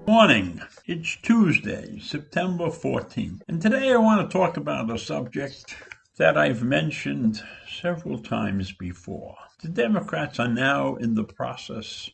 Morning. It's Tuesday, September 14th, and today I want to talk about a subject that I've mentioned several times before. The Democrats are now in the process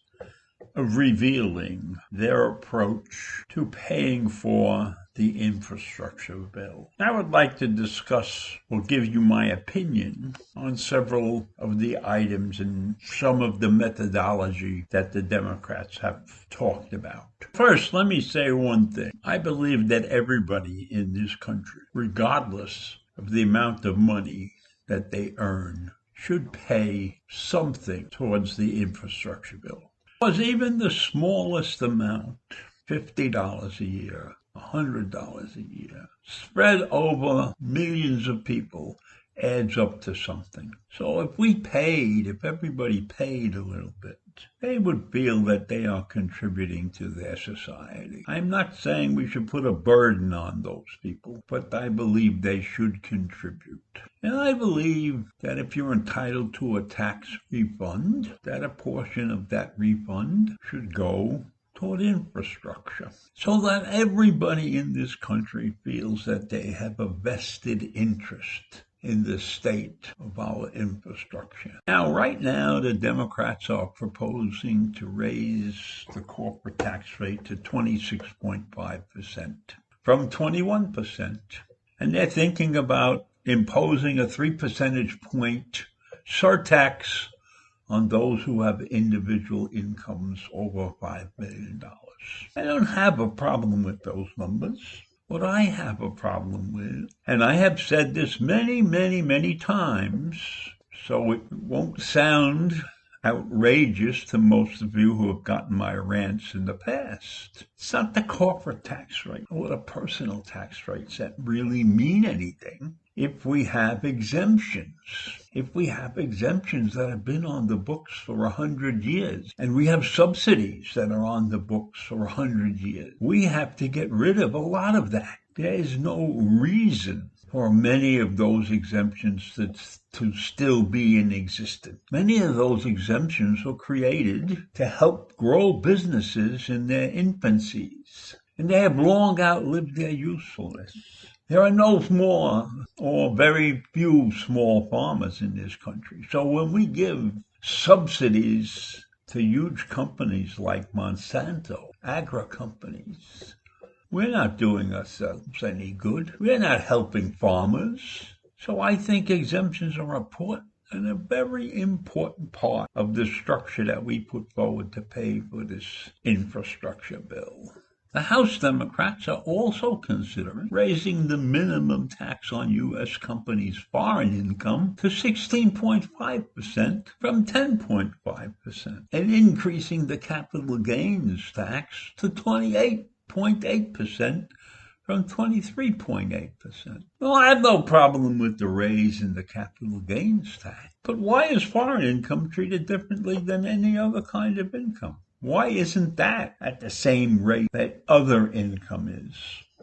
of revealing their approach to paying for the infrastructure bill. I would like to discuss or give you my opinion on several of the items and some of the methodology that the Democrats have talked about. First, let me say one thing. I believe that everybody in this country, regardless of the amount of money that they earn, should pay something towards the infrastructure bill. Because even the smallest amount, $50 a year, $100 a year, spread over millions of people, adds up to something. So if everybody paid a little bit, they would feel that they are contributing to their society. I'm not saying we should put a burden on those people, but I believe they should contribute. And I believe that if you're entitled to a tax refund, that a portion of that refund should go toward infrastructure, so that everybody in this country feels that they have a vested interest in the state of our infrastructure. Now, right now, the Democrats are proposing to raise the corporate tax rate to 26.5% from 21%. And they're thinking about imposing a 3 percentage point surtax on those who have individual incomes over $5 million. I don't have a problem with those numbers. What I have a problem with, and I have said this many, many, many times, so it won't sound outrageous to most of you who have gotten my rants in the past. It's not the corporate tax rate or the personal tax rates that really mean anything. If we have exemptions that have been on the books for 100 years, and we have subsidies that are on the books for 100 years, we have to get rid of a lot of that. There is no reason for many of those exemptions to still be in existence. Many of those exemptions were created to help grow businesses in their infancies, and they have long outlived their usefulness. There are no more or very few small farmers in this country. So when we give subsidies to huge companies like Monsanto, agri companies, we're not doing ourselves any good. We're not helping farmers. So I think exemptions are important and a very important part of the structure that we put forward to pay for this infrastructure bill. The House Democrats are also considering raising the minimum tax on U.S. companies' foreign income to 16.5% from 10.5%, and increasing the capital gains tax to 28.8% from 23.8%. Well, I have no problem with the raise in the capital gains tax, but why is foreign income treated differently than any other kind of income? Why isn't that at the same rate that other income is?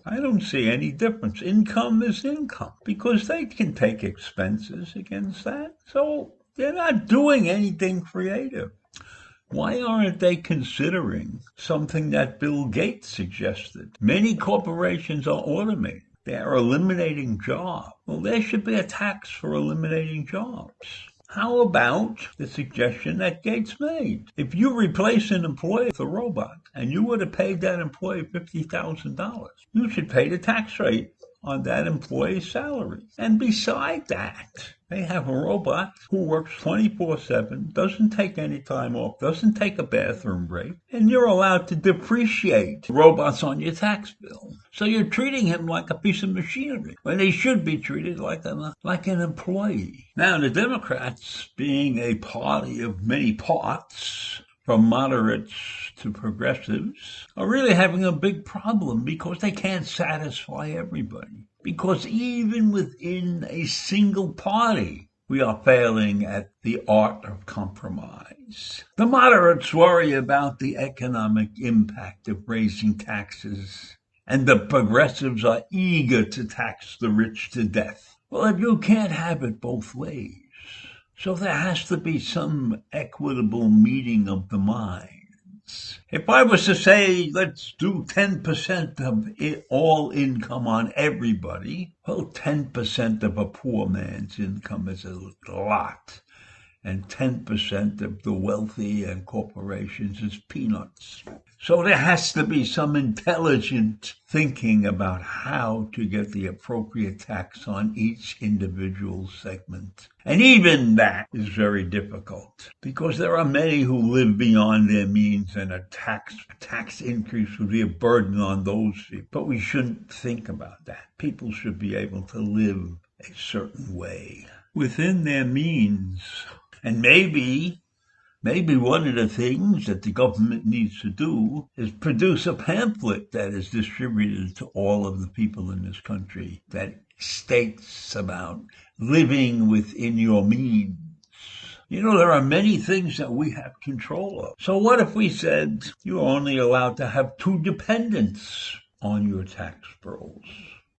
I don't see any difference. Income is income because they can take expenses against that. So they're not doing anything creative. Why aren't they considering something that Bill Gates suggested? Many corporations are automating. They are eliminating jobs. Well, there should be a tax for eliminating jobs. How about the suggestion that Gates made? If you replace an employee with a robot and you would have paid that employee $50,000, you should pay the tax rate on that employee's salary. And beside that, they have a robot who works 24/7, doesn't take any time off, doesn't take a bathroom break, and you're allowed to depreciate robots on your tax bill. So you're treating him like a piece of machinery when he should be treated like an employee. Now, the Democrats, being a party of many parts, from moderates to progressives, are really having a big problem because they can't satisfy everybody. Because even within a single party, we are failing at the art of compromise. The moderates worry about the economic impact of raising taxes, and the progressives are eager to tax the rich to death. Well, you can't have it both ways. So there has to be some equitable meeting of the minds. If I was to say, let's do 10% of all income on everybody, well, 10% of a poor man's income is a lot. And 10% of the wealthy and corporations is peanuts. So there has to be some intelligent thinking about how to get the appropriate tax on each individual segment. And even that is very difficult because there are many who live beyond their means, and a tax increase would be a burden on those people. But we shouldn't think about that. People should be able to live a certain way within their means. And maybe one of the things that the government needs to do is produce a pamphlet that is distributed to all of the people in this country that states about living within your means. You know, there are many things that we have control of. So what if we said you're only allowed to have 2 dependents on your tax rolls?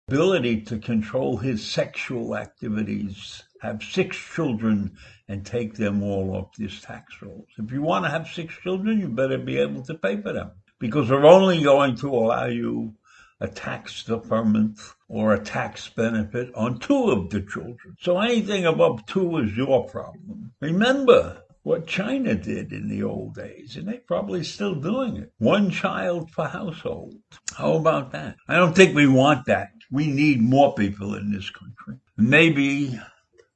Ability to control his sexual activities, have 6 children, and take them all off his tax rolls. If you want to have 6 children, you better be able to pay for them, because we're only going to allow you a tax deferment or a tax benefit on 2 of the children. So anything above 2 is your problem. Remember what China did in the old days, and they're probably still doing it. 1 child per household. How about that? I don't think we want that. We need more people in this country. Maybe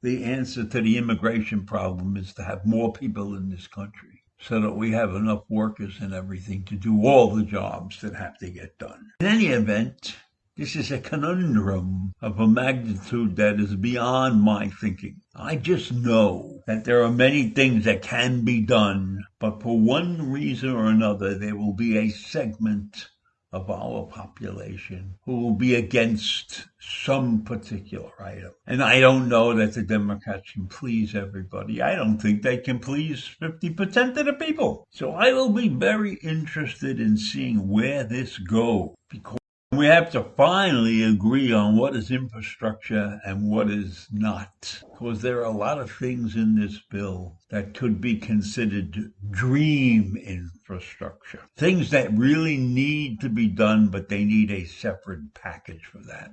the answer to the immigration problem is to have more people in this country so that we have enough workers and everything to do all the jobs that have to get done. In any event, this is a conundrum of a magnitude that is beyond my thinking. I just know that there are many things that can be done, but for one reason or another, there will be a segment of our population who will be against some particular item. And I don't know that the Democrats can please everybody. I don't think they can please 50% of the people. So I will be very interested in seeing where this goes, because we have to finally agree on what is infrastructure and what is not. Because there are a lot of things in this bill that could be considered dream infrastructure. Things that really need to be done, but they need a separate package for that.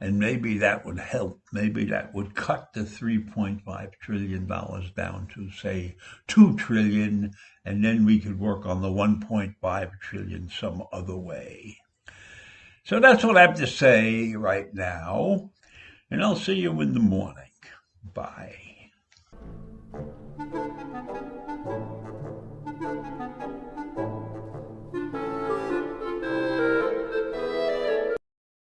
And maybe that would help. Maybe that would cut the $3.5 trillion down to, say, $2 trillion, and then we could work on the $1.5 trillion some other way. So that's what I have to say right now, and I'll see you in the morning. Bye.